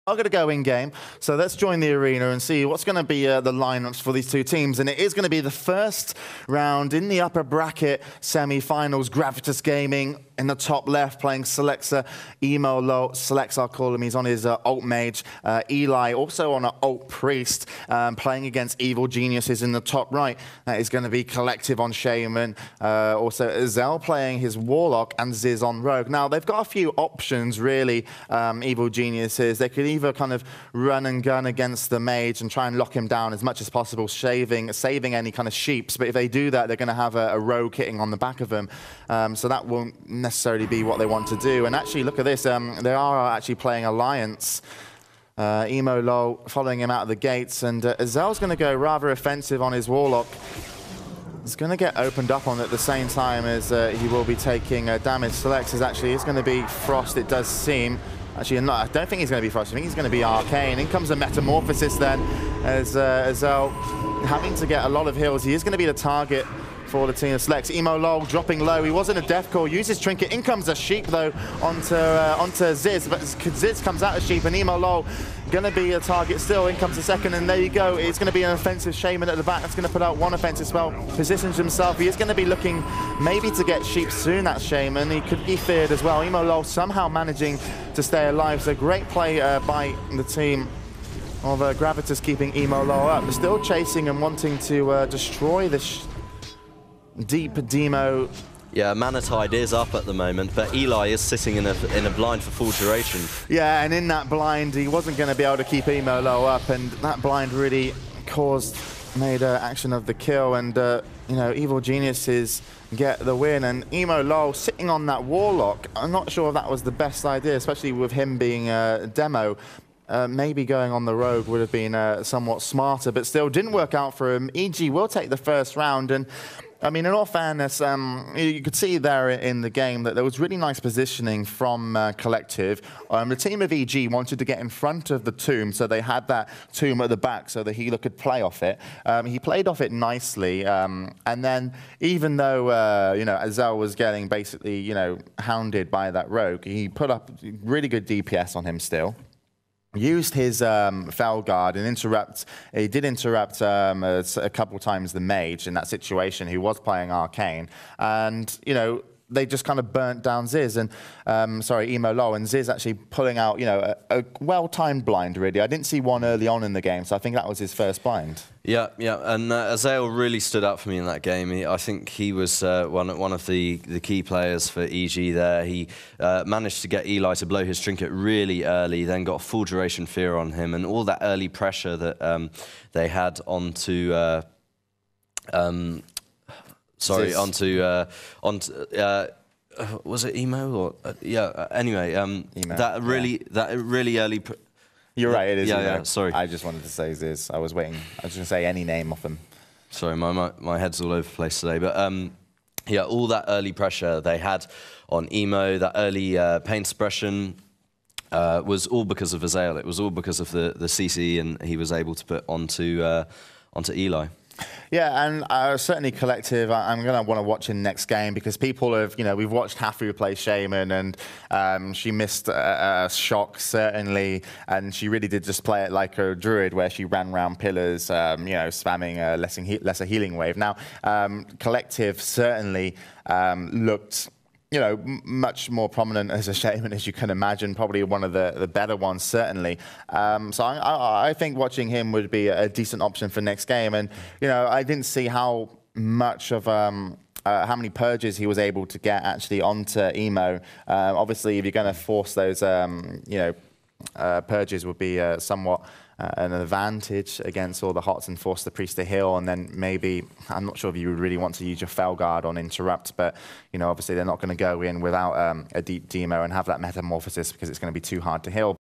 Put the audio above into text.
I'm going to go in-game, so let's join the arena and see what's going to be the lineups for these two teams. And it is going to be the first round in the upper bracket semi-finals. Gravitas Gaming in the top left playing Selector, Emo low, Selects, I'll call him, he's on his alt mage. Eli also on an alt priest, playing against Evil Geniuses in the top right. That is going to be Collective on Shaman. Also Azel playing his Warlock and Ziz on Rogue. Now, they've got a few options, really, Evil Geniuses. They could either kind of run and gun against the mage and try and lock him down as much as possible, saving any kind of sheeps. But if they do that, they're going to have a rogue hitting on the back of them. So that won't necessarily be what they want to do. And actually, look at this. They are actually playing Alliance. Emo low following him out of the gates. And Azel's going to go rather offensive on his Warlock. He's going to get opened up on at the same time as he will be taking damage. Selects is going to be Frost, it does seem. Actually, no, I don't think he's going to be Frost. I think he's going to be Arcane. In comes a Metamorphosis then, as Azel having to get a lot of heals. He is going to be the target for the team of Selects. Emo Lol dropping low. He was in a death core, uses Trinket. In comes a Sheep, though, onto Ziz. But Ziz comes out of Sheep, and Emo Lol going to be a target still. In comes the second, and there you go. It's going to be an offensive Shaman at the back. That's going to put out one offensive spell. Positions himself. He is going to be looking maybe to get Sheep soon, that Shaman. He could be feared as well. Emo Lol somehow managing to stay alive. So great play by the team of Gravitas keeping Emo Lol up. They're still chasing and wanting to destroy this deep demo. Yeah, Manatide is up at the moment, but Eli is sitting in a blind for full duration. Yeah, and in that blind, he wasn't going to be able to keep Emo Low up, and that blind really made action of the kill, and you know, Evil Geniuses get the win, and Emo Low sitting on that Warlock. I'm not sure if that was the best idea, especially with him being a demo. Maybe going on the Rogue would have been somewhat smarter, but still didn't work out for him. EG will take the first round, and I mean, in all fairness, you could see there in the game that there was really nice positioning from Collective. The team of EG wanted to get in front of the tomb, so they had that tomb at the back so the healer could play off it. He played off it nicely, and then even though, you know, Azel was getting basically, you know, hounded by that Rogue, he put up really good DPS on him still. Used his Fell Guard and interrupt. He did interrupt a couple times the mage in that situation who was playing Arcane, and you know, they just kind of burnt down Ziz and Emo Low, and Ziz actually pulling out, you know, a well-timed blind. Really, I didn't see one early on in the game, so I think that was his first blind. Yeah, and Azel really stood out for me in that game. I think he was one of the key players for EG there. He managed to get Eli to blow his Trinket really early, then got a full duration fear on him, and all that early pressure that they had onto was it Emo or yeah? Anyway, Emo, that really early. You're right, it is. Yeah, sorry. I just wanted to say Ziz. I was waiting. I was going to say any name off him. Sorry, my head's all over the place today. But yeah, all that early pressure they had on Emo, that early pain suppression, was all because of Azel. It was all because of the CC, and he was able to put onto Eli. Yeah, and certainly Collective, I'm going to want to watch in next game because people have, you know, we've watched Hafu play Shaman, and she missed a shock, certainly, and she really did just play it like a druid where she ran around pillars, you know, spamming a lesser healing wave. Now, Collective certainly looked, you know, much more prominent as a Shaman as you can imagine, probably one of the better ones, certainly. So I think watching him would be a decent option for next game. And, you know, I didn't see how much of, how many purges he was able to get actually onto Emo. Obviously, if you're going to force those, you know, purges would be somewhat an advantage against all the hots and force the priest to heal, and then maybe, I'm not sure if you would really want to use your Fell Guard on interrupt, but you know, obviously they're not going to go in without a deep demo and have that metamorphosis because it's going to be too hard to heal.